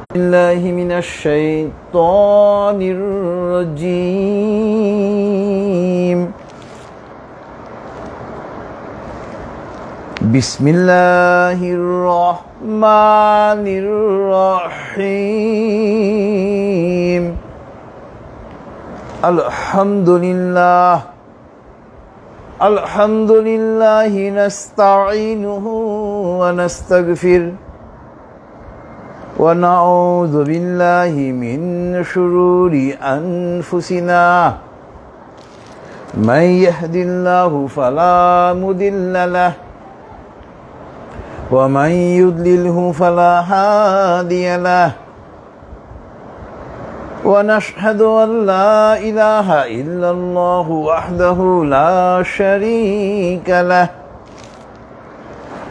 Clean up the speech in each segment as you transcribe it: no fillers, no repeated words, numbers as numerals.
بالله من الشيطان الرجيم. بسم الله الرحمن الرحيم. الحمد لله نستعينه ونستغفره ونعوذ بالله من شرور أنفسنا. من يهد الله فلا مضل له ومن يضلله فلا هادي له. ونشهد أن لا إله إلا الله وحده لا شريك له.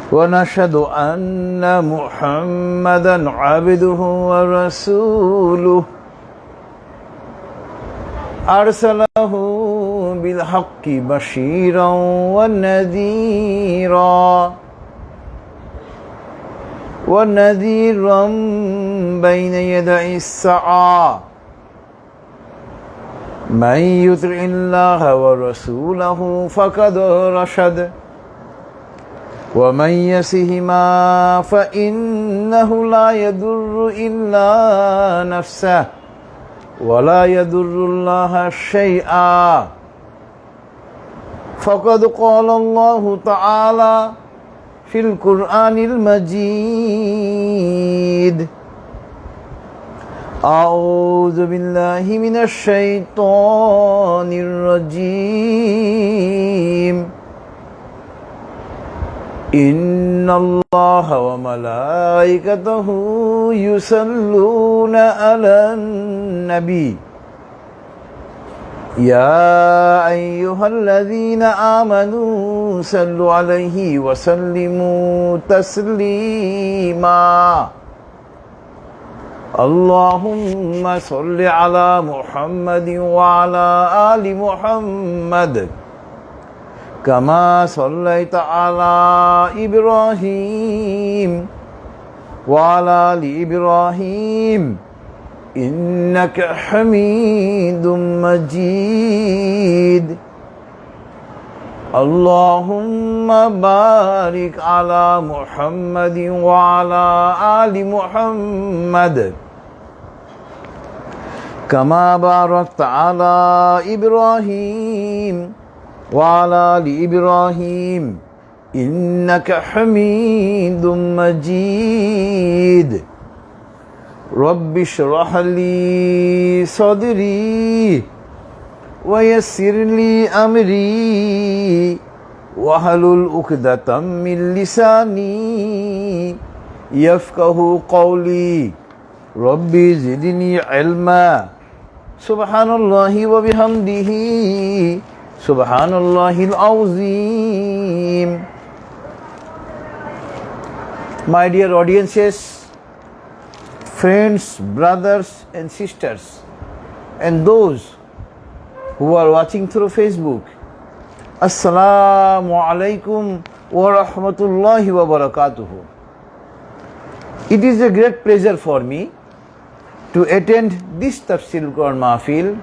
ونشهد أن محمدًا عبده ورسوله أرسله بالحق بشيرًا ونذيرًا بين يدي الساعة. من يطع الله ورسوله فقد رشد ومن يعصهما فإنه لا يضر إلا نفسه ولا يضر الله شيئا. فقد قال الله تعالى في القرآن المجيد: أعوذ بالله من الشيطان الرجيم. إن الله وملائكته يصلون على النبي يا أيها الذين آمنوا صلوا عليه وسلموا تسليما. اللهم صل على محمد وعلى آل محمد كما صليت على إبراهيم وعلى آل إبراهيم إنك حميد مجيد. اللهم بارك على محمد وعلى آل محمد كما باركت على إبراهيم وعلى آل إبراهيم إنك حميد مجيد. رب اشرح لي صدري ويسر لي أمري واحلل عقدة من لساني يفقه قولي. رب زدني علما. سبحان الله وبحمده سبحان الله العظيم. My dear audiences, friends, brothers and sisters, and those who are watching through Facebook, Assalamu alaikum wa rahmatullahi wa barakatuhu. It is a great pleasure for me to attend this Tafsir Quran Mahfil.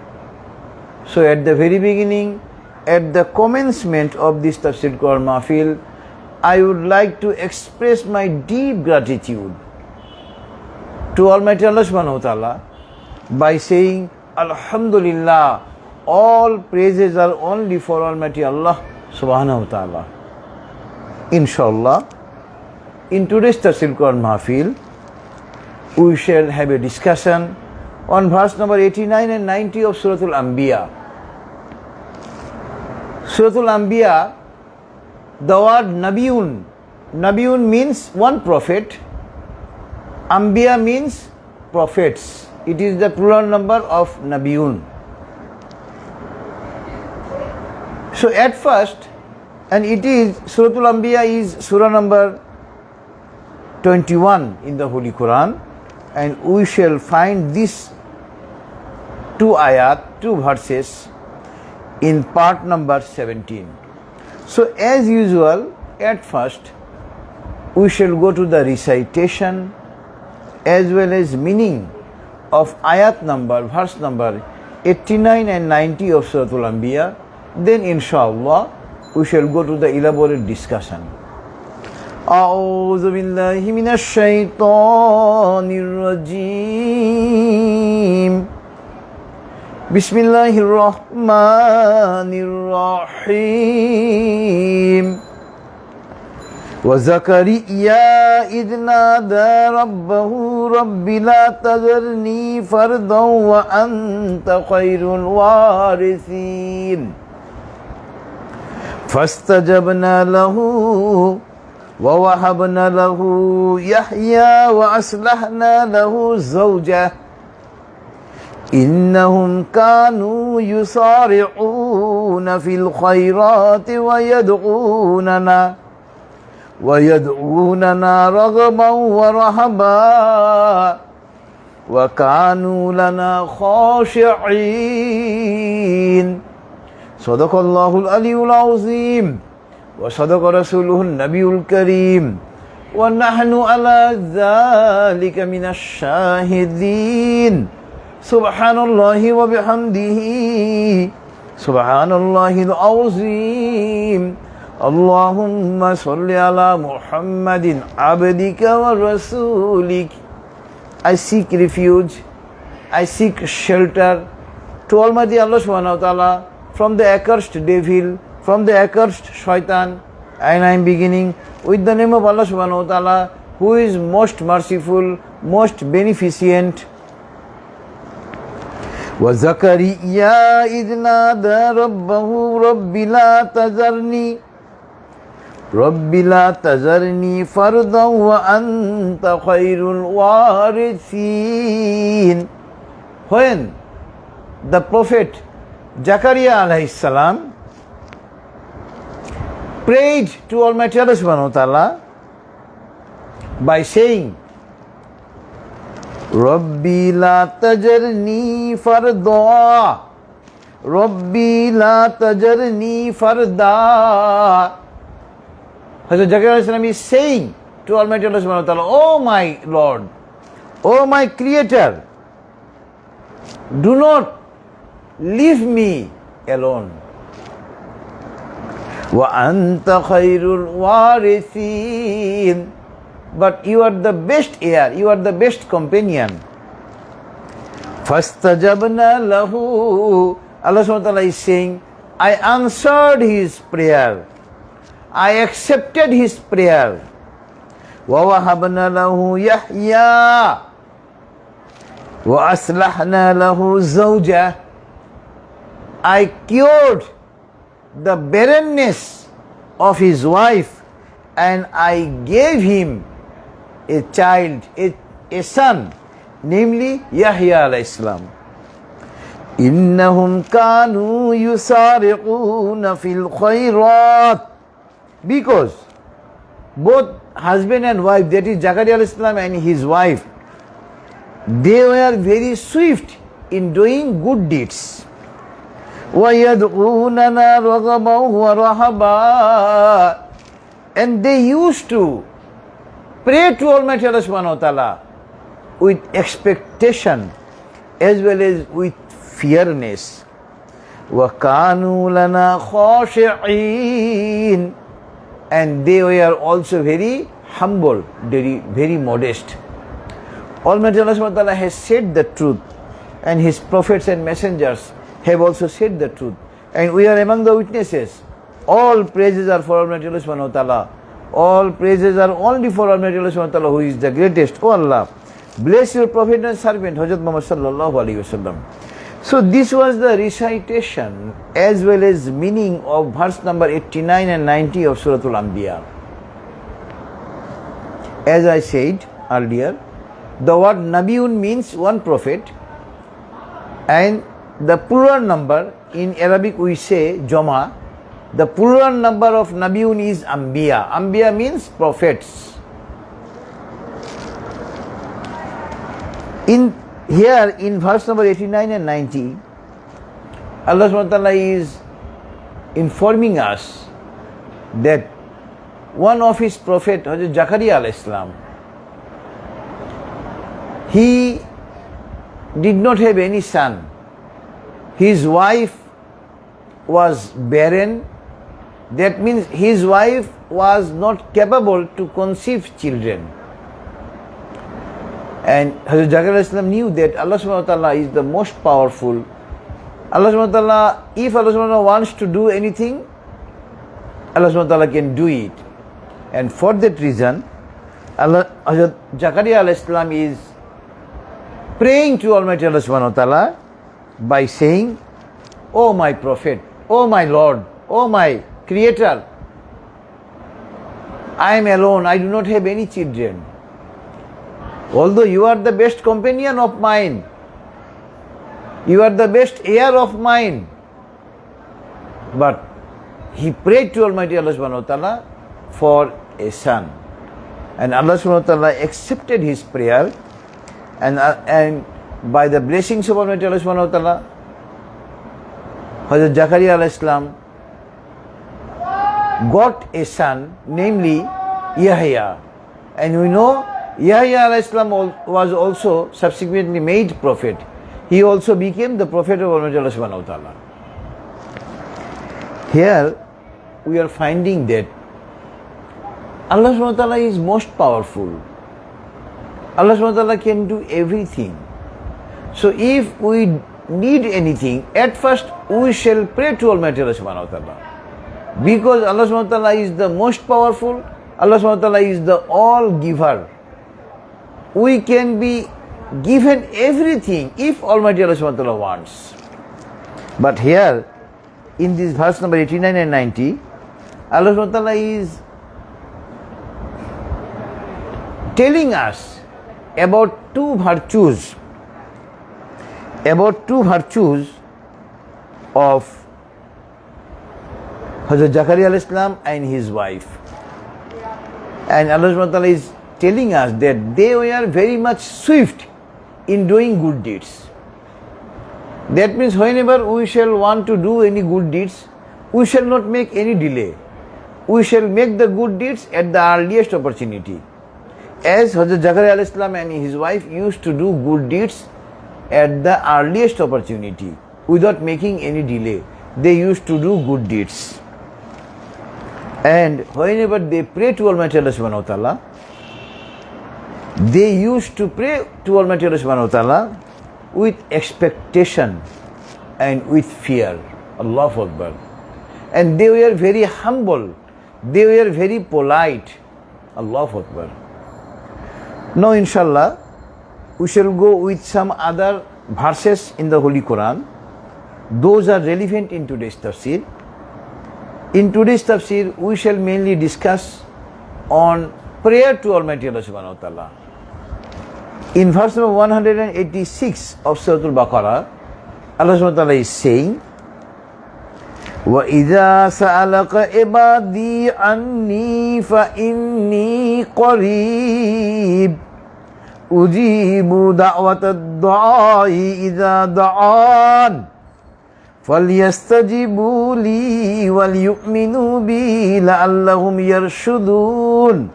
So at the very beginning, at the commencement of this Tafsir Quran Mahfil, I would like to express my deep gratitude to Almighty Allah subhanahu wa ta'ala by saying, Alhamdulillah, all praises are only for Almighty Allah subhanahu wa ta'ala. Inshallah, in today's Tafsir Quran Mahfil, we shall have a discussion on verse number 89 and 90 of Surah Al-Anbiya. Surah Al-Anbiya, the word Nabiyun means one prophet. Anbiya means prophets. It is the plural number of Nabiyun. So at first, and it is, Surah Al-Anbiya is surah number 21 in the Holy Quran, and we shall find these two verses in part number 17. So as usual, at first we shall go to the recitation as well as meaning of ayat number, verse number 89 and 90 of Surah Al-Anbiya, then inshallah we shall go to the elaborate discussion. أعوذ بالله من الشيطان الرجيم بسم الله الرحمن الرحيم وزكريا إذ نادى ربه رب لا تذرني فردا وأنت خير الوارثين فاستجبنا له ووهبنا له يحيى وأصلحنا له زوجه إنهم كانوا يسارعون في الخيرات ويدعوننا رغبا ورهبا وكانوا لنا خاشعين صدق الله العلي العظيم وصدق رسوله النبي الكريم ونحن على ذلك من الشاهدين سبحان الله وبحمده سبحان الله العظيم اللهم صل على محمد عبدك ورسولك. I seek refuge, I seek shelter to Almighty Allah subhanahu wa ta'ala from the accursed devil, from the accursed shaitan, and I am beginning with the name of Allah subhanahu wa ta'ala, who is most merciful, most beneficent. وَزَكَرِيَّا إِذْ نَادَى رَبَّهُ رَبِّ لَا تَذَرْنِي فَرْدًا وَأَنْتَ خَيْرُ الْوَارِثِينَ. When the Prophet Zakaria alayhi salam prayed to Almighty Allah subhanahu wa ta'ala by saying, Rabbi la tajarni farda, Rabbi la tajarni farda. Hazrat Zakaria alayhi salam is saying to Almighty Allah subhanahu wa ta'ala, Oh my Lord, Oh my Creator, do not leave me alone. Wa anta khairul warithin. But you are the best heir, you are the best companion. Fastajabna lahu. Allah subhanahu wa ta'ala is saying, I answered his prayer. I accepted his prayer. Wa wahabna lahu Yahya. Wa aslahna lahu zawjah. I cured the barrenness of his wife and I gave him a child, a son, namely Yahya alayhi salam. Innahum kanu yusari'una fil khairat. Because both husband and wife, that is Zakaria alayhi salam and his wife, they were very swift in doing good deeds. وَيَدْعُونَنَا رَغَبًا وَرَهَبًا. And they used to pray to Almighty Allah subhanahu wa ta'ala with expectation as well as with fearness. وَكَانُوا لَنَا خَاشِعِينَ. And they were also very humble, very modest. Almighty Allah subhanahu wa ta'ala has said the truth, and His prophets and messengers have also said the truth. And we are among the witnesses. All praises are for Almighty Allah subhanahu wa ta'ala. All praises are only for Almighty Allah subhanahu wa ta'ala, who is the greatest. O Allah, bless your Prophet and servant, Hazrat Muhammad sallallahu alayhi wa sallam. So this was the recitation as well as meaning of verse number 89 and 90 of Surah Al-Anbiya. As I said earlier, the word Nabiun means one prophet, and the plural number, in Arabic we say Jama, the plural number of Nabiun is Anbiya. Anbiya means prophets. Here in verse number 89 and 90, Allah subhanahu wa ta'ala is informing us that one of his prophet, Hazrat Zakaria alayhi salam, He did not have any son. His wife was barren. That means his wife was not capable to conceive children. And Hazrat Zakaria knew that Allah subhanahu wa ta'ala is the most powerful. Allah subhanahu wa ta'ala, if Allah subhanahu wa ta'ala wants to do anything, Allah subhanahu wa ta'ala can do it. And for that reason, Hazrat Zakaria is praying to Almighty Allah subhanahu wa ta'ala by saying, "Oh my Prophet, oh my Lord, oh my Creator, I am alone, I do not have any children. Although you are the best companion of mine, you are the best heir of mine." But he prayed to Almighty Allah subhanahu wa ta'ala for a son. And Allah subhanahu wa ta'ala accepted his prayer, and by the blessings of Almighty Allah subhanahu wa ta'ala, Hazrat Zakaria alayhi salam got a son, namely Yahya. And we know Yahya alayhi salam was also subsequently made prophet. He also became the prophet of Almighty Allah subhanahu wa ta'ala. Here we are finding that Allah subhanahu wa ta'ala is most powerful. Allah subhanahu wa ta'ala can do everything. So if we need anything, at first we shall pray to Almighty Allah subhanahu wa ta'ala. Because Allah subhanahu wa ta'ala is the most powerful, Allah subhanahu wa ta'ala is the all giver. We can be given everything if Almighty Allah subhanahu wa ta'ala wants. But here, in this verse number 89 and 90, Allah subhanahu wa ta'ala is telling us about two virtues of Hazrat Zakaria alayhi salam and his wife. And Allah subhanahu wa ta'ala is telling us that they were very much swift in doing good deeds. That means whenever we shall want to do any good deeds, we shall not make any delay. We shall make the good deeds at the earliest opportunity. As Hazrat Zakaria alayhi salam and his wife used to do good deeds at the earliest opportunity, without making any delay. They used to do good deeds. And whenever they pray to Almighty Allah subhanahu wa ta'ala, they used to pray to Almighty Allah subhanahu wa ta'ala with expectation and with fear. Allahu Akbar. And they were very humble. They were very polite. Allahu Akbar. Now inshallah, we shall go with some other verses in the Holy Quran. Those are relevant in today's tafsir. In today's tafsir, we shall mainly discuss on prayer to Almighty Allah subhanahu wa ta'ala. In verse number 186 of Surah Al-Baqarah, Allah subhanahu wa ta'ala is saying, وَإِذَا سَأَلَكَ عِبَادِي عَنِّي فَإِنِّي قَرِيبٌ أُجِيبُ دَعْوَةَ الدُّعَاءِ إِذَا دَعَانِ فَلْيَسْتَجِبُوا لِي وَلْيُؤْمِنُوا بِي لَعَلَّهُمْ يَرْشُدُونَ.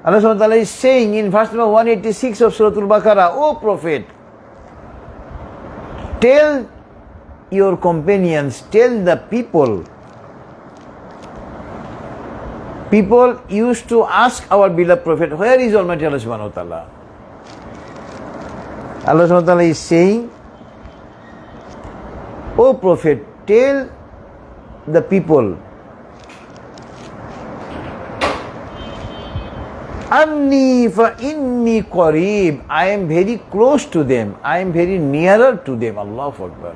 Allah subhanahu wa ta'ala is saying in verse number 186 of Surah Al-Baqarah, O Prophet, tell your companions, tell the people. People used to ask our beloved Prophet, where is Almighty Allah subhanahu wa ta'ala? Allah subhanahu wa ta'ala is saying, O Prophet, tell the people, Anni fa inni qareeb, I am very close to them, I am very nearer to them. Allahu Akbar.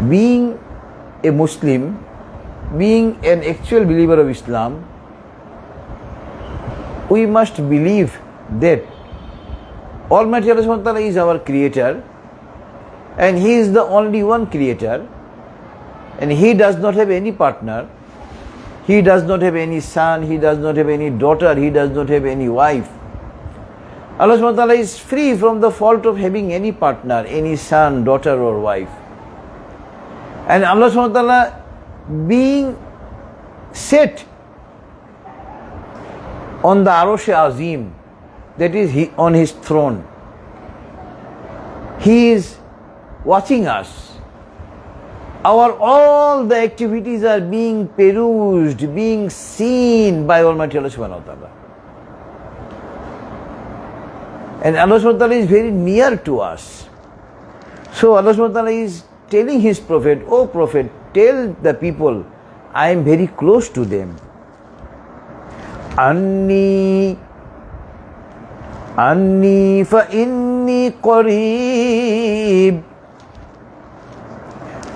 Being a Muslim, being an actual believer of Islam, we must believe that Almighty Allah subhanahu wa ta'ala is our creator, and He is the only one creator, and He does not have any partner. He does not have any son, He does not have any daughter, He does not have any wife. Allah subhanahu wa ta'ala is free from the fault of having any partner, any son, daughter or wife. And Allah subhanahu wa ta'ala being set on the Arshe Azim, that is he on his throne. He is watching us. All the activities are being perused, being seen by Almighty Allah subhanahu wa ta'ala. And Allah subhanahu wa ta'ala is very near to us. So Allah subhanahu wa ta'ala is telling his Prophet, "O Prophet, tell the people, I am very close to them. Anni fa inni qareeb.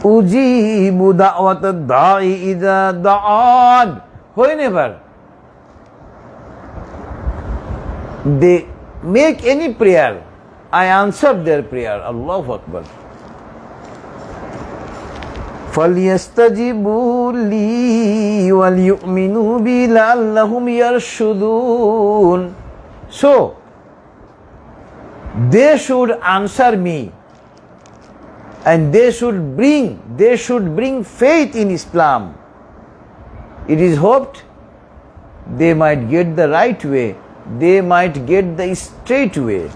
Ujibu da'wat ad-da'i idha da'an." Whenever they make any prayer, I answer their prayer. Allahu Akbar. فَلْيَسْتَجِبُوا لِي وَلْيُؤْمِنُوا بِي لَعَلَّهُمْ يَرْشُدُونَ. So, they should answer me, and they should bring faith in Islam. It is hoped they might get the right way, they might get the straight way.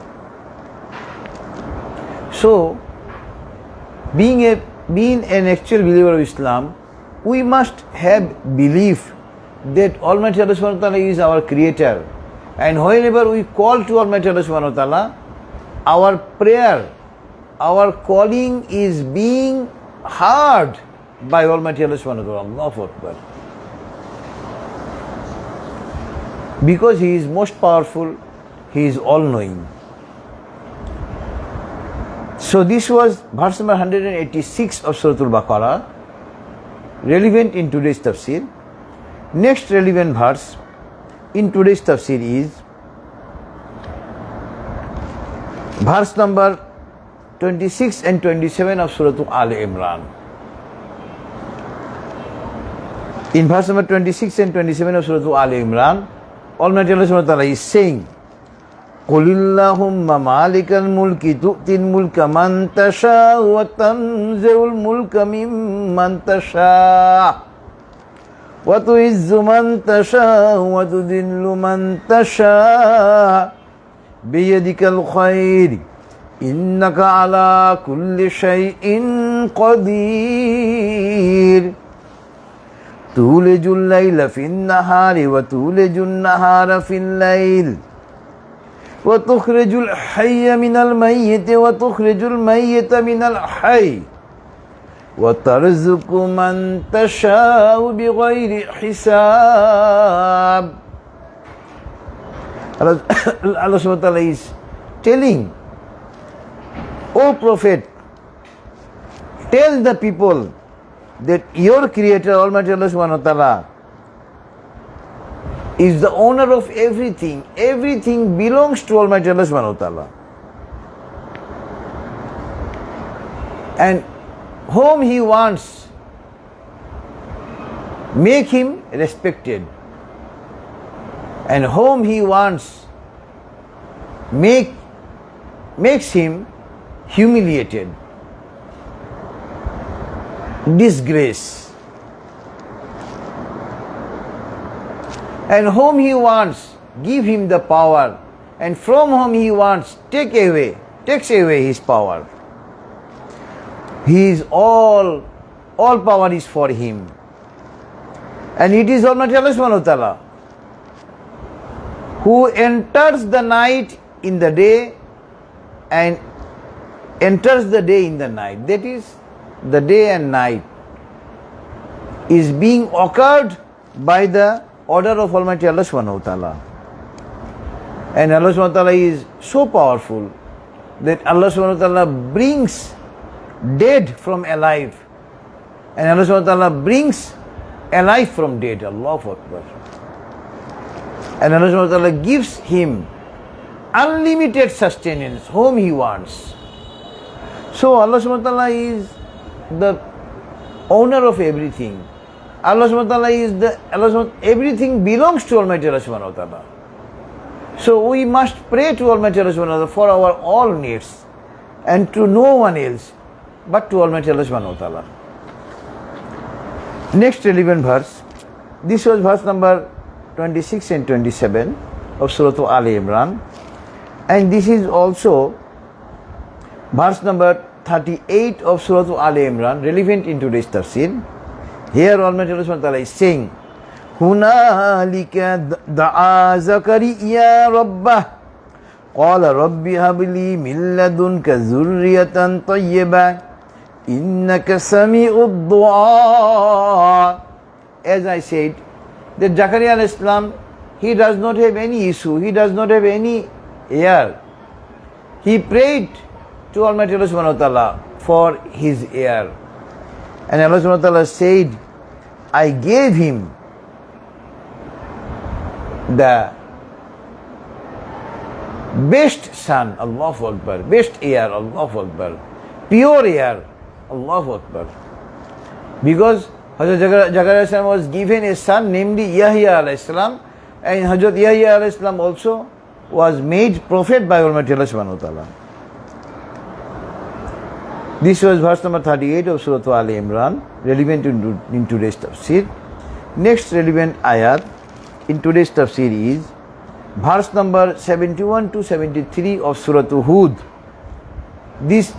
So, being an actual believer of Islam, we must have belief that Almighty Allah subhanahu wa ta'ala is our creator, and whenever we call to Almighty Allah subhanahu wa ta'ala, our prayer, our calling is being heard by Almighty Allah subhanahu wa ta'ala. Allahu Akbar. Because He is most powerful, He is all-knowing. So this was verse number 186 of Surah Al-Baqarah, relevant in today's tafsir. Next relevant verse in today's tafsir is verse number 26 and 27 of Surah Al-Imran. In verse number 26 and 27 of Surah Al-Imran, Almighty Allah subhanahu wa ta'ala is saying, قُلِ اللَّهُمَّ مَالِكَ الْمُلْكِ تُؤْتِي الْمُلْكَ مَنْ تَشَاءُ وَتَنْزِعُ الْمُلْكَ مِمَّنْ تَشَاءُ وَتُعِزُّ مَنْ تَشَاءُ وَتُذِلُّ مَنْ تَشَاءُ بِيَدِكَ الْخَيْرُ إِنَّكَ عَلَى كُلِّ شَيْءٍ قَدِيرٌ تُولِجُ اللَّيْلَ فِي النَّهَارِ وَتُولِجُ النَّهَارَ فِي اللَّيْلِ وتخرج الحي من الميت وتخرج الميت من الحي وترزق من تشاء بغير حساب. Allah subhanahu wa ta'ala is telling, O Prophet, tell the people that your Creator, Almighty Allah subhanahu wa ta'ala, is the owner of everything. Everything belongs to Almighty Allah subhanahu wa ta'ala. And whom He wants, make him respected. And whom He wants, makes him humiliated, disgrace. And whom He wants, give him the power, and from whom He wants, takes away his power. He is all power is for Him. And it is Almighty Allah subhanahu wa ta'ala who enters the night in the day and enters the day in the night. That is, the day and night is being occurred by the order of Almighty Allah subhanahu wa ta'ala. And Allah subhanahu wa ta'ala is so powerful that Allah subhanahu wa ta'ala brings dead from alive, and Allah subhanahu wa ta'ala brings alive from dead. Allahu Akbar. And Allah subhanahu wa ta'ala gives him unlimited sustenance whom He wants. So Allah subhanahu wa ta'ala is the owner of everything. Allah subhanahu wa ta'ala is everything belongs to Almighty Allah subhanahu wa ta'ala. So we must pray to Almighty Allah subhanahu wa ta'ala for our all needs, and to no one else but to Almighty Allah subhanahu wa ta'ala. Next relevant verse, this was verse number 26 and 27 of Surah Al-Imran. And this is also verse number 38 of Surah Al Imran, relevant in today's tafsir. Here Almighty Allah Subhanahu wa Ta'ala is saying, Hunalika da'a Zakariya Rabbah Qala Rabbi habli min ladunka zurriyatan tayyibah Innaka sami'ud du'a. As I said, that Zakaria alayhi salam, he does not have any issue, he does not have any heir. He prayed to Almighty Allah Subhanahu wa Ta'ala for his heir. And Allah Subhanahu wa Ta'ala said, I gave him the best son, Allahu Akbar, best heir, Allahu Akbar, pure heir, Allahu Akbar. Because Hazrat Zakaria alayhi salam was given a son named Yahya alayhi salam, and Hazrat Yahya alayhi salam also was made prophet by Almighty Allah Subhanahu wa Ta'ala. This was verse number 38 of Surah Al Imran, relevant in today's tafsir. Next relevant ayat in today's tafsir is verse number 71 to 73 of Surah Hud. These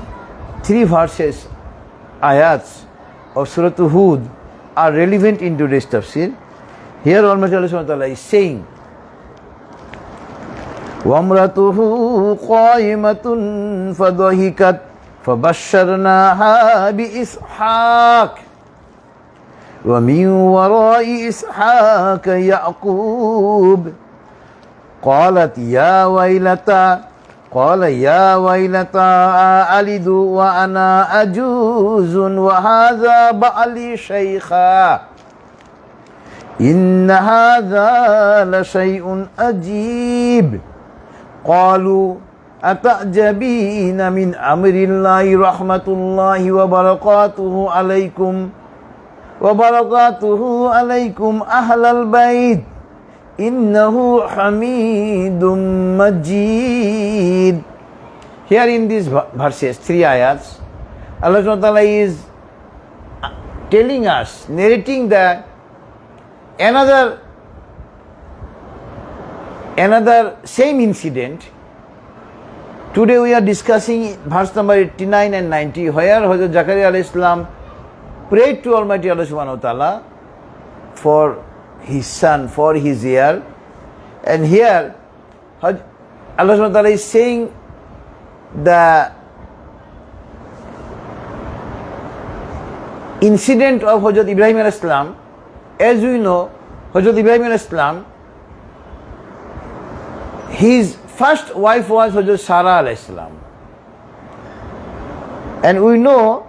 three verses, ayats of Surah Hud, are relevant in today's tafsir. Here Almighty Allah Subhanahu wa Ta'ala is saying, وَامْرَتُهُ قَائِمَةٌ فَضَحِكَتْ فَبَشَّرْنَاهَا بِإِسْحَاقَ وَمِنْ وَرَاءِ إِسْحَاقَ يَعْقُوبَ قَالَتْ يَا وَيْلَتَى أَلِدُ وَأَنَا أَجُوزٌ وَهَذَا بَعْلِي شَيْخًا إِنَّ هَذَا لَشَيْءٌ عَجِيبٌ قَالُوا أَتَعْجَبِينَ مِنْ أَمْرِ اللَّهِ رَحْمَةُ اللَّهِ وَبَرَكَاتُهُ عَلَيْكُمْ أَهْلَ الْبَيْتِ إِنَّهُ حَمِيدٌ مَجِيدٌ. Here in these verses, three ayats, Allah Subhanahu wa Ta'ala is telling us, narrating that another same incident. Today we are discussing verse number 89 and 90, where Hazrat Zakaria alayhi salam prayed to Almighty Allah Subhanahu wa Ta'ala for his son, for his heir. And here Allah Subhanahu wa Ta'ala is saying the incident of Hazrat Ibrahim alayhi salam. As we know, Hazrat Ibrahim alayhi salam, his first wife was Hazrat Sarah alayhi salam. And we know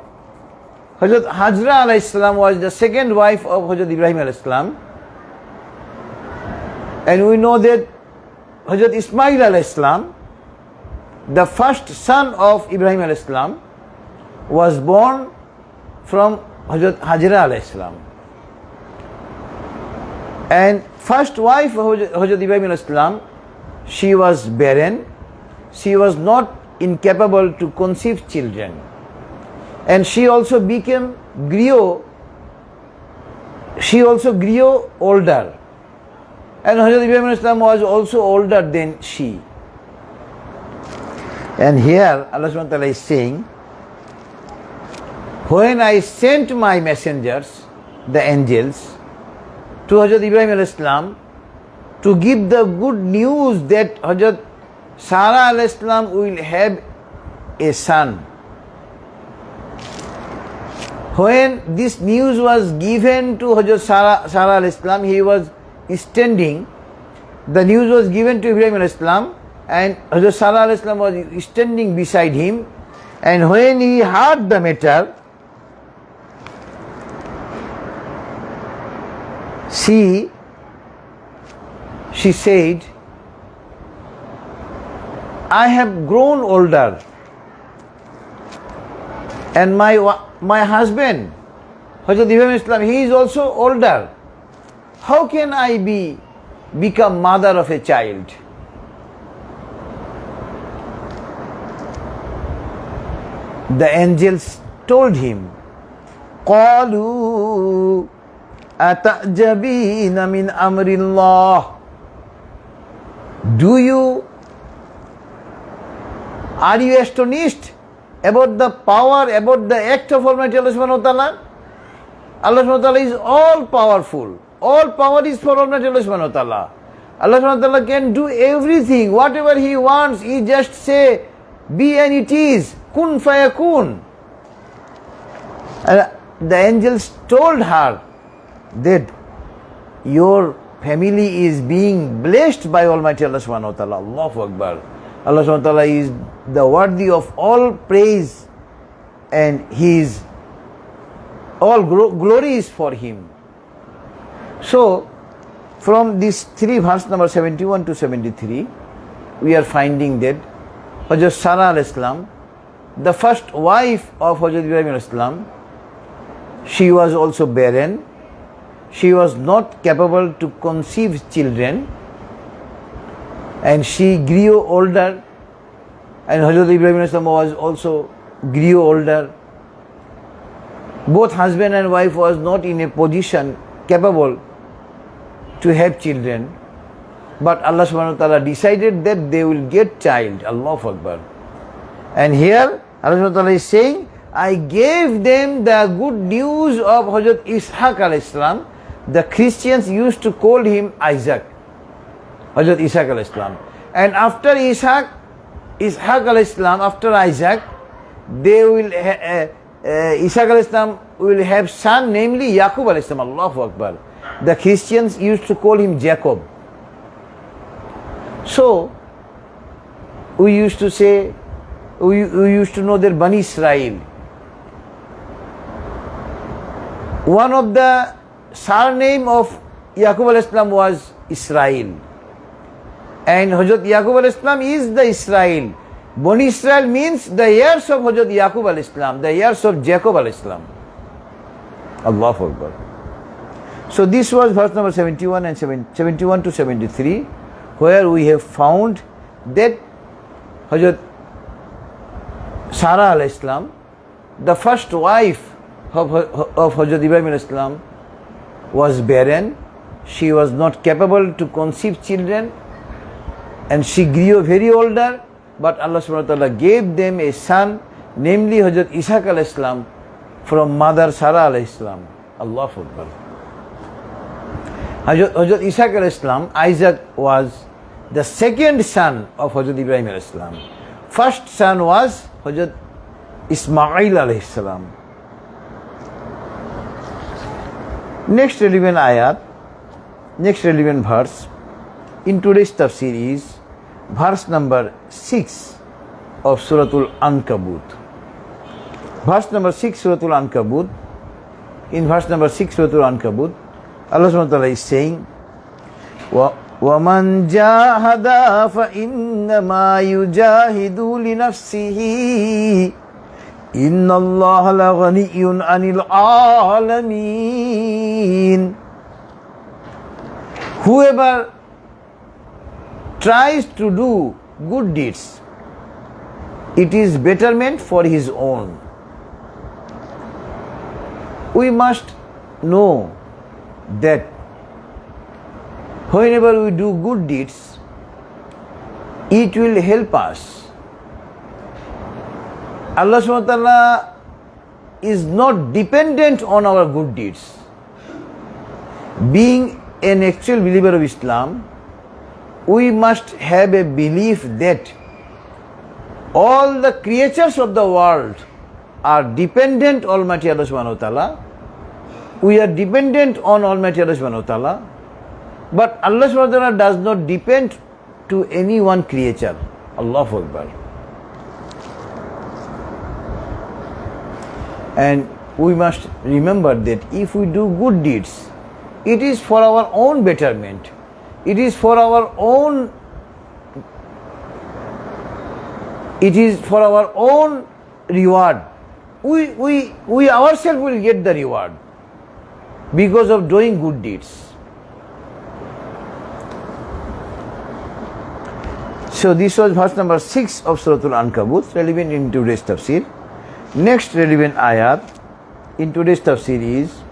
Hazrat Hajra alayhi salam was the second wife of Hazrat Ibrahim alayhi salam. And we know that Hazrat Ismail alayhi salam, the first son of Ibrahim alayhi salam, was born from Hazrat Hajra alayhi salam. And first wife of Hazrat Ibrahim alayhi salam, she was barren, she was not incapable to conceive children, and she also grew older, and Hazrat Ibrahim alayhi salam was also older than she. And here Allah Subhanahu wa Ta'ala is saying, when I sent my messengers, the angels, to Hazrat Ibrahim alayhi salam to give the good news that Hazrat Sarah alayhi salam will have a son. When this news was given to Hazrat Sarah alayhi salam, he was standing. The news was given to Ibrahim alayhi salam, and Hazrat Sarah alayhi salam was standing beside him. And when he heard the matter, she said, I have grown older, and my husband, Hazrat Ibrahim Islam, he is also older. How can I become mother of a child? The angels told him, قَالُوا أَتَعْجَبِينَ مِنْ أَمْرِ اللَّهِ. Do you Are you astonished about the power, about the act of Almighty Allah subhanahu wa ta'ala? Allah subhanahu wa ta'ala is all powerful. All power is for Almighty Allah subhanahu wa ta'ala. Allah subhanahu wa ta'ala can do everything. Whatever He wants, He just say, be and it is. Kun fayakun. And the angels told her that your family is being blessed by Almighty Allah subhanahu wa ta'ala. Allahu Akbar. Allah subhanahu wa ta'ala is the worthy of all praise, and His all glory is for Him. So, from these three verse number 71 to 73, we are finding that Hazrat Sarah al-Islam, the first wife of Hazrat Ibrahim al-Islam, she was also barren. She was not capable to conceive children, and she grew older, and Hazrat Ibrahim al-Islam was also grew older. Both husband and wife was not in a position capable to have children, but Allah subhanahu wa ta'ala decided that they will get child. Allahu Akbar. And here Allah subhanahu wa ta'ala is saying, I gave them the good news of Hazrat Ishaq alayhi salam. The Christians used to call him Isaac, Hazrat Ishaq alayhi salam. And after Ishaq alayhi salam, after Isaac, they will Ishaq alayhi salam will have son, namely Yaqub alayhi salam. Allahu Akbar. The Christians used to call him Jacob. So we used to say, we used to know that Bani Israel, one of the surname of Yaqub alayhi salam was Israel, and Hazrat Yaqub alayhi salam is the Israel. Bani Israel means the heirs of Hazrat Yaqub alayhi salam, the heirs of Jacob alayhi salam. Allahu Akbar. So this was verse number 71 and 71 to 73, where we have found that Hazrat Sarah alayhi salam, the first wife of Hazrat Ibrahim alayhi salam, was barren. She was not capable to conceive children, and she grew very older, but Allah subhanahu wa ta'ala gave them a son, namely Hazrat Ishaq alayhi salam, from mother Sarah alayhi salam. Allahu Akbar. Hazrat Ishaq alayhi salam, Isaac was the second son of Hazrat Ibrahim alayhi salam. First son was Hazrat Ismail alayhi salam. Next relevant ayat, next relevant verse in today's tafsir is verse number 6 of Suratul Ankabut. Verse number 6 Suratul Ankabut. In verse number 6 Suratul Ankabut, Allah subhanahu wa ta'ala is saying, وَمَنْ جَاهَدَ فَإِنَّمَا يُجَاهِدُ لِنَفْسِهِ إِنَّ اللَّهَ لَغَنِيٌّ عَنِ الْعَالَمِينَ. Whoever tries to do good deeds, it is betterment for his own. We must know that whenever we do good deeds, it will help us. Allah subhanahu wa ta'ala is not dependent on our good deeds. Being an actual believer of Islam, we must have a belief that all the creatures of the world are dependent on Almighty Allah subhanahu wa ta'ala. We are dependent on Almighty Allah subhanahu wa ta'ala, but Allah subhanahu wa ta'ala does not depend to any one creature. Allahu Akbar. And we must remember that if we do good deeds, it is for our own betterment. It is for our own reward. We ourselves will get the reward because of doing good deeds. So this was verse number 6 of Suratul Ankabut, relevant in today's tafsir. Next relevant ayat in today's tafsir is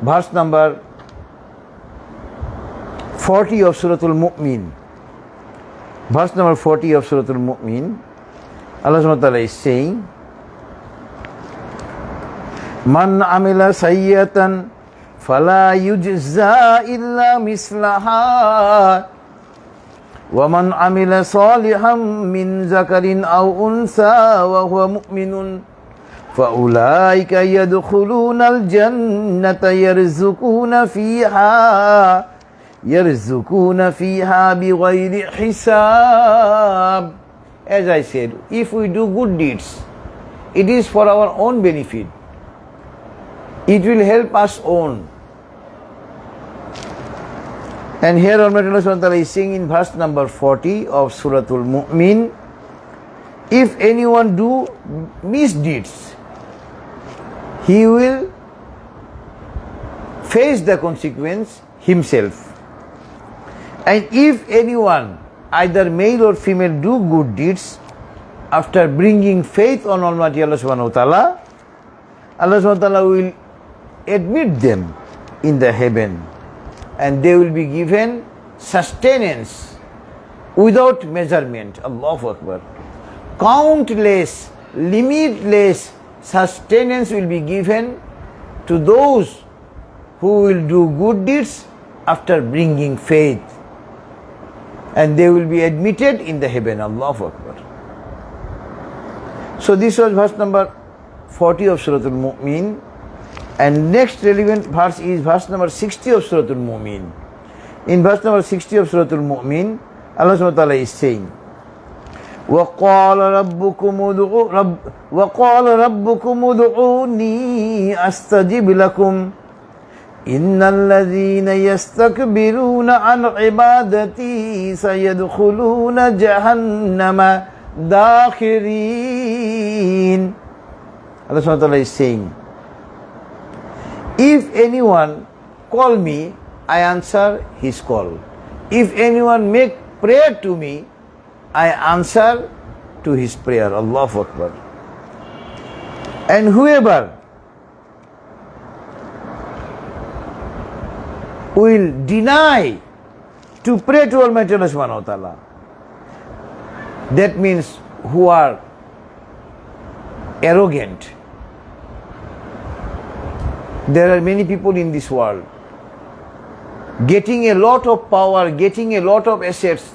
verse number 40 of Suratul Mu'min. Verse number 40 of Suratul Mu'min. Allah subhanahu wa ta'ala is saying, Man amila sayyatan fala yujza illa mislaha wa man amila salihan min zakarin aw unsa wa huwa mu'minun fa ulaika yadkhuluna al-jannata yarzukuna fiha bighayri hisab. As I said, if we do good deeds, it is for our own benefit. It will help us own. And here Almighty Allah subhanahu wa ta'ala is saying in verse number 40 of Suratul Mu'min, if anyone do misdeeds, he will face the consequence himself. And if anyone, either male or female, do good deeds after bringing faith on Almighty Allah subhanahu wa ta'ala, Allah subhanahu wa ta'ala will admit them in the heaven and they will be given sustenance without measurement. Allahu Akbar. Countless, limitless sustenance will be given to those who will do good deeds after bringing faith, and they will be admitted in the heaven. Allahu Akbar. So this was verse number 40 of Surah Al-Mu'min. And next relevant verse is verse number 60 of Surah Al-Mu'min. In verse number 60 of Surah Al-Mu'min, Allah subhanahu wa ta'ala is saying, وَقَالَ رَبُّكُمُ ادْعُونِي أَسْتَجِبْ لَكُمْ إِنَّ الَّذِينَ يَسْتَكْبِرُونَ عَنْ عِبَادَتِي سَيَدْخُلُونَ جَهَنَّمَ دَاخِرِينَ. Allah subhanahu wa ta'ala is saying, if anyone call me, I answer his call. If anyone make prayer to me, I answer to his prayer. Allahu Akbar. And whoever will deny to pray to Almighty Allah subhanahu wa ta'ala, that means who are arrogant. There are many people in this world getting a lot of power, getting a lot of assets,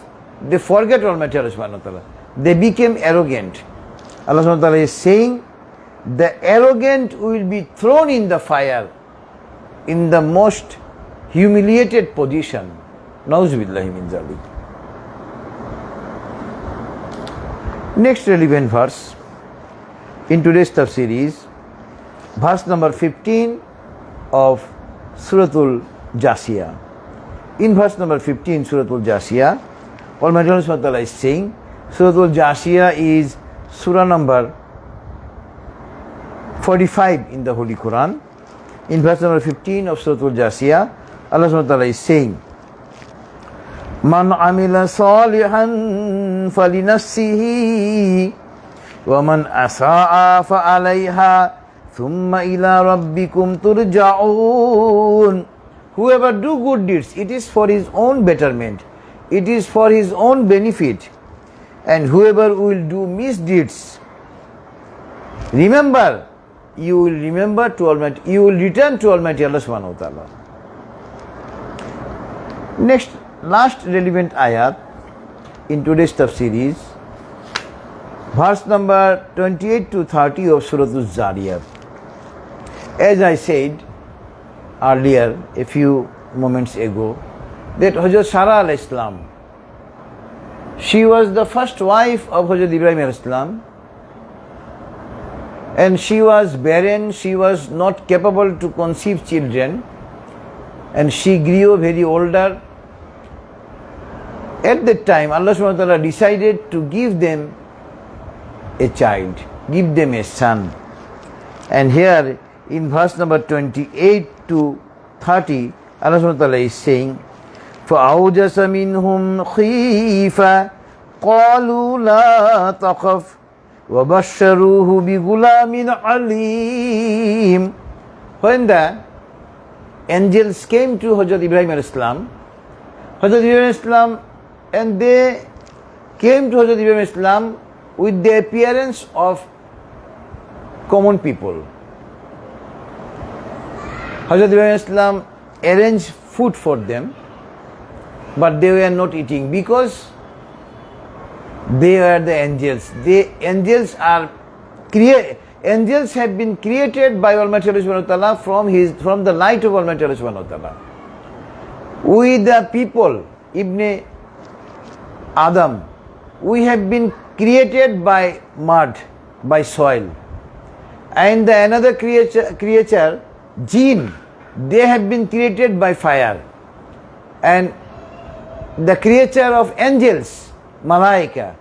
they forget Almighty Allah subhanahu wa ta'ala. They became arrogant. Allah subhanahu wa ta'ala is saying, the arrogant will be thrown in the fire in the most humiliated position. Nauzubillahi min zalik. Next relevant verse in today's tafsir is verse number 15 of Suratul Jasiyah. In verse number 15, Suratul Jasiyah, Almighty Allah subhanahu wa ta'ala is saying, Suratul Jasiyah is surah number 45 in the Holy Quran. In verse number 15 of Suratul Jasiyah, Allah subhanahu wa ta'ala is saying, Man amila salihan falinafsihi wa man asa'a fa'alayha thumma ila rabbikum turja'un. Whoever do good deeds, it is for his own betterment, it is for his own benefit. And whoever will do misdeeds, remember, you will remember to Almighty, you will return to Almighty Allah subhanahu wa ta'ala. Next, last relevant ayat in today's tafsir is verse number 28 to 30 of Surah Al-Zariyat. As I said earlier, a few moments ago, that Hazrat Sarah alayhi salam, she was the first wife of Hazrat Ibrahim alayhi salam, and she was barren, she was not capable to conceive children, and she grew very older. At that time, Allah subhanahu wa ta'ala decided to give them a child, give them a son. And here in verse number 28 to 30, Allah subhanahu wa ta'ala is saying, فَأَوْجَسَ مِنْهُمْ خِيفَةً قَالُوا لَا تَخَفْ وَبَشَّرُوهُ بِغُلَامٍ عَلِيمٍ. When the angels came to Hazrat Ibrahim alayhi salam, and they came to Hazrat Ibrahim alayhi salam with the appearance of common people. Hazrat Ibrahim Islam arranged food for them, but they were not eating because they were the angels. The angels angels have been created by Almighty Allah Subhanahu wa Ta'ala from the light of Almighty Allah Subhanahu wa Ta'ala. We the people, Ibn Adam, we have been created by mud, by soil. And the another creature, jinn, they have been created by fire. And the creature of angels, malaika,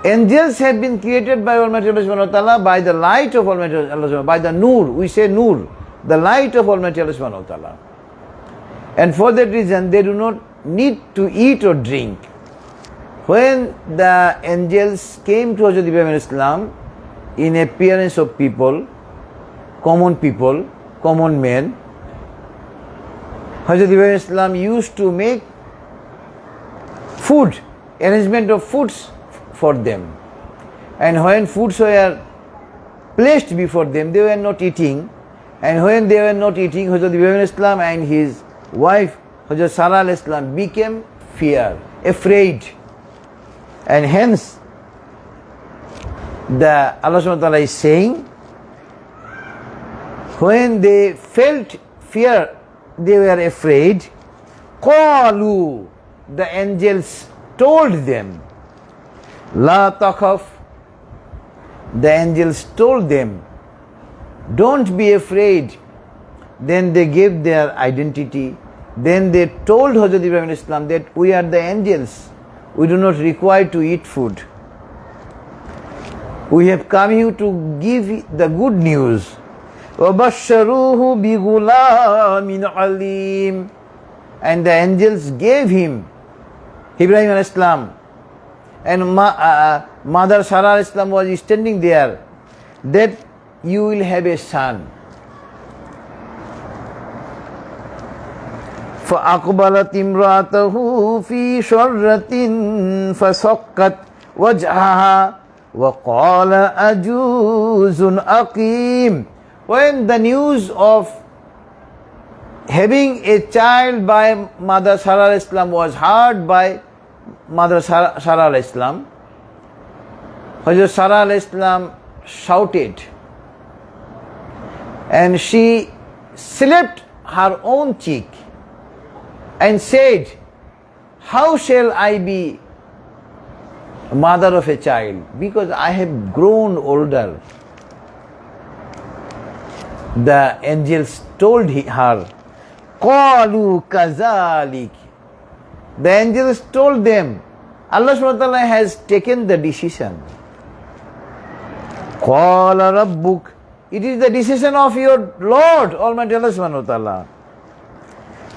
angels have been created by Almighty Allah Subhanahu wa Ta'ala by the light of Almighty Allah Subhanahu wa Ta'ala, by the nur, we say nur, the light of Almighty Allah Subhanahu wa Ta'ala. And for that reason, they do not need to eat or drink. When the angels came to Hazrat Ibrahim Islam in appearance of people, common men, Hazrat Ibrahim Islam used to make food, arrangement of foods for them. And when foods were placed before them, they were not eating. And when they were not eating, Hazrat Ibrahim Islam and his wife, Hazrat Sarah Islam, became afraid. And hence, the Allah subhanahu wa ta'ala is saying, when they felt fear, they were afraid. Qalu, the angels told them, La takhaf, the angels told them, don't be afraid. Then they gave their identity. Then they told Hazrat Ibrahim Islam that we are the angels. We do not require to eat food. We have come here to give the good news. وَبَشَّرُوهُ بِغُلَامٍ عَلِيمٍ. And the angels gave him, Ibrahim Islam, and Mother Sarah Islam was standing there, that you will have a son. فَأَقْبَلَتْ إِمْرَأَتُهُ فِي شَرَّةٍ فَصَكَّتْ وَجْهَهَا وَقَالَ أَجُوزٌ أَقِيمٌ. When the news of having a child by Mother Sarah Islam was heard by Mother Sarah Islam, Hazrat Sarah Islam shouted, and she slapped her own cheek and said, how shall I be mother of a child? Because I have grown older. The angels told her, Qalu kazalik. The angels told them, Allah subhanahu wa ta'ala has taken the decision. Qala rabbuk. It is the decision of your Lord, Almighty Allah subhanahu wa ta'ala.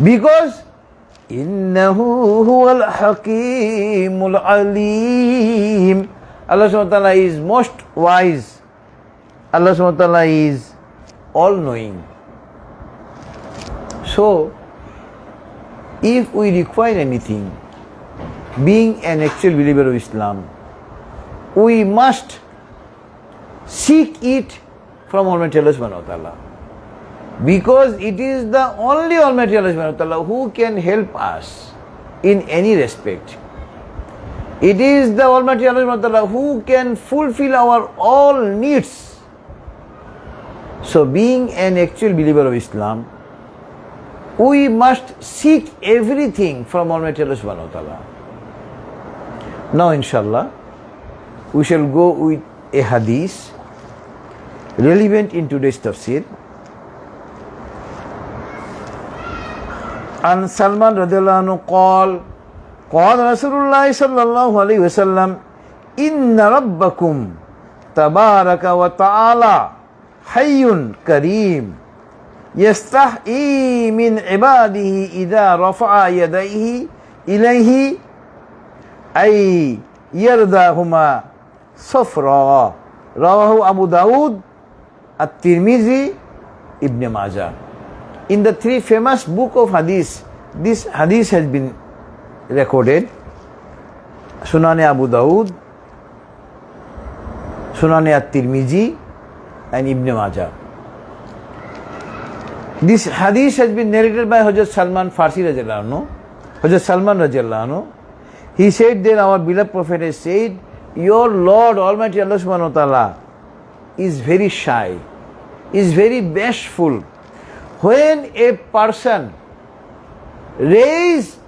Because Innahu huwal hakimul alim. Allah subhanahu wa ta'ala is most wise. Allah subhanahu wa ta'ala is all-knowing. So, if we require anything, being an actual believer of Islam, we must seek it from Almighty Allah subhanahu wa ta'ala. Because it is the only Almighty Allah subhanahu wa ta'ala who can help us in any respect. It is the Almighty Allah subhanahu wa ta'ala who can fulfill our all needs. So being an actual believer of Islam, we must seek everything from Almighty Allah subhanahu wa ta'ala. Now inshallah, we shall go with a hadith relevant in today's tafsir. An Salman radhiyallahu anhu qala Rasulullah sallallahu alayhi wa sallam, inna rabbakum tabaraka wa ta'ala hayyun kareem yastahi min ibadihi idha rafa'a yadayhi ilayhi ay yardahuma safra. Rawahu Abu Dawud, At-Tirmizi, Ibn Majah. In the three famous book of hadith, this hadith has been recorded. Sunan Abu Dawud, Sunan at-Tirmidhi and Ibn Majah. This hadith has been narrated by Hazrat Salman Farsi radhiyallahu anhu. Hazrat Salman radhiyallahu anhu. He said that our beloved Prophet has said, your Lord Almighty Allah subhanahu wa ta'ala is very shy, is very bashful. When a person raises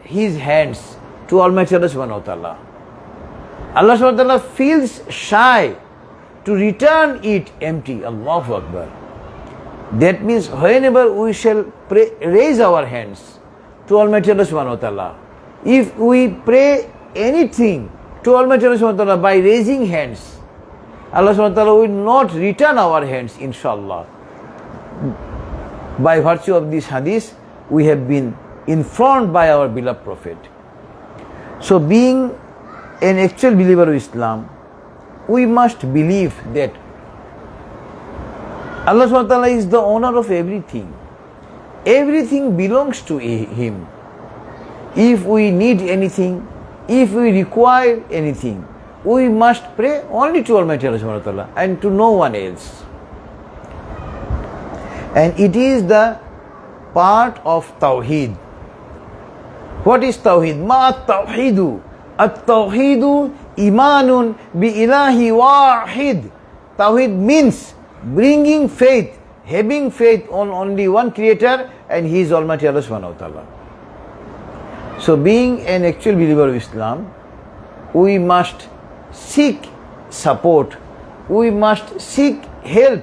his hands to Almighty Allah subhanahu wa ta'ala, Allah subhanahu wa ta'ala feels shy to return it empty. Allahu Akbar. That means whenever we shall pray, raise our hands to Almighty Allah subhanahu wa ta'ala, if we pray anything to Almighty Allah subhanahu wa ta'ala by raising hands, Allah subhanahu wa ta'ala will not return our hands, inshallah. By virtue of this hadith, we have been informed by our beloved Prophet. So being an actual believer of Islam, we must believe that Allah subhanahu wa ta'ala is the owner of everything. Everything belongs to Him. If we need anything, if we require anything, we must pray only to Almighty Allah subhanahu wa ta'ala and to no one else. And it is the part of Tawheed. What is Tawheed? Ma Tawheedu. At-Tawheedu imanun bi ilahi wahid. Tawheed means bringing faith, having faith on only one Creator, and He is Almighty Allah subhanahu wa ta'ala. So being an actual believer of Islam, we must seek support, we must seek help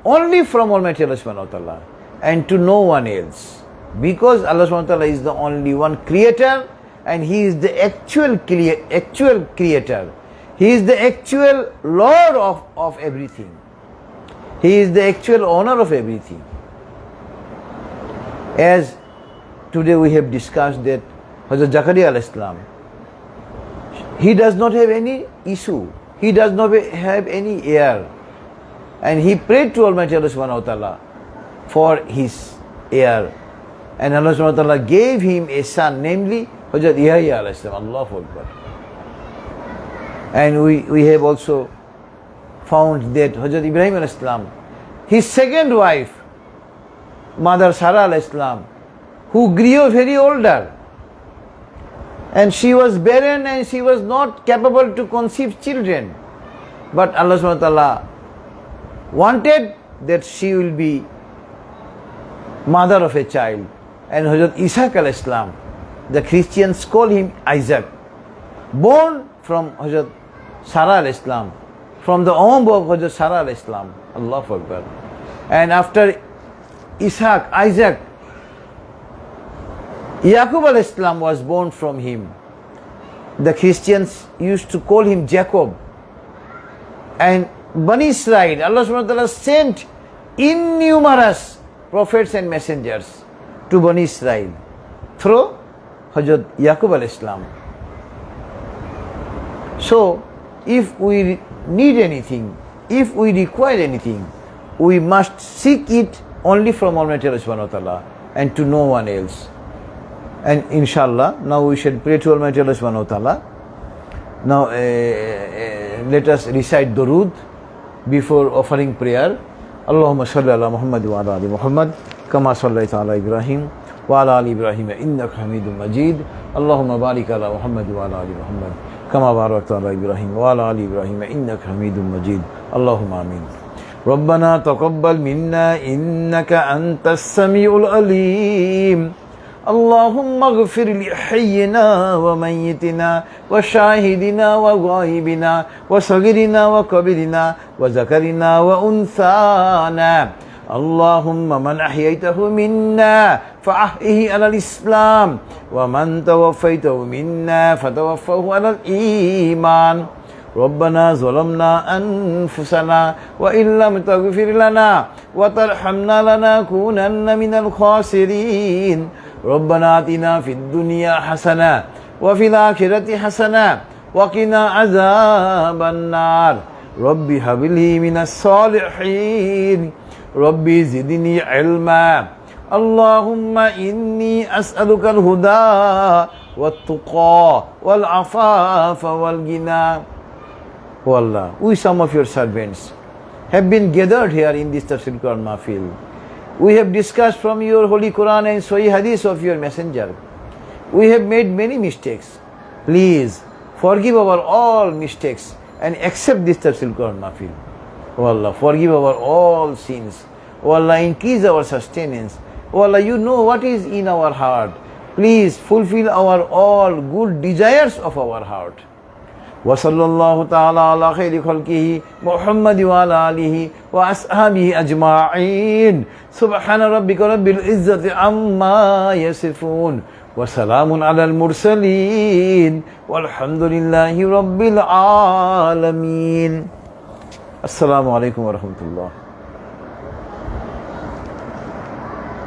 only from Almighty Allah subhanahu wa ta'ala and to no one else. Because Allah subhanahu wa ta'ala is the only one Creator, and He is the actual Creator. He is the actual Lord of everything. He is the actual owner of everything. As today we have discussed that Hazrat Zakaria alayhi salam, he does not have any issue. He does not have any heir. And he prayed to Almighty Allah subhanahu wa ta'ala for his heir. And Allah subhanahu wa ta'ala gave him a son, namely Hazrat Yahya alayhi salam. Allahu Akbar. And we have also found that Hazrat Ibrahim alayhi salam, his second wife, Mother Sarah alayhi salam, who grew very older, and she was barren and she was not capable to conceive children. But Allah subhanahu wa ta'ala wanted that she will be mother of a child. And Hazrat Isaac alayhi salam, the Christians call him Isaac, born from Hazrat Sarah alayhi salam, from the womb of Hazrat Sarah alayhi salam. Allahu Akbar. And after Isaac, Yaqub alayhi salam was born from him. The Christians used to call him Jacob. And Bani Israel, Allah subhanahu wa ta'ala sent innumerous prophets and messengers to Bani Israel through Hazrat Yaqub alayhi salam. So, if we need anything, if we require anything, we must seek it only from Almighty Allah subhanahu wa ta'ala and to no one else. And inshallah, now we should pray to Almighty Allah subhanahu wa ta'ala. Now let us recite Durood before offering prayer. Allahumma salli ala Muhammad wa ala ali Muhammad kama sallaita ala Ibrahim wa ala ali Ibrahim innaka Hamidum Majid. Allahumma barik ala Muhammad wa ala ali Muhammad kama barakta ala Ibrahim wa ala ali Ibrahim innaka Hamidum Majid. Allahumma amin. ربنا تقبل منا إنك أنت السميع العليم. اللهم اغفر لحينا وميتنا وشاهدنا وغائبنا وصغيرنا وكبيرنا وذكرنا وأنثانا. اللهم من أحييته منا فأحيه على الإسلام ومن توفيته منا فتوفه على الإيمان. ربنا ظلمنا أنفسنا وإن لم تغفر لنا وترحمنا لنكونن من الخاسرين. ربنا آتنا في الدنيا حسنة وفي الآخرة حسنة وقنا عذاب النار. رب هب لي من الصالحين. رب زدني علما. اللهم إني أسألك الهدى والتقى والعفاف والغنى O Allah, we some of your servants have been gathered here in this Tafsir Quran Mahfil. We have discussed from your Holy Quran and Sahih Hadith of your Messenger. We have made many mistakes. Please forgive our all mistakes and accept this Tafsir Quran Mahfil. O Allah, forgive our all sins. O Allah, increase our sustenance. O Allah, you know what is in our heart. Please fulfill our all good desires of our heart. وصلى الله تعالى على خير خلقه محمد وعلى آله وأصحابه أجمعين سبحان ربك رب العزة عما يصفون وسلام على المرسلين والحمد لله رب العالمين. السلام عليكم ورحمة الله.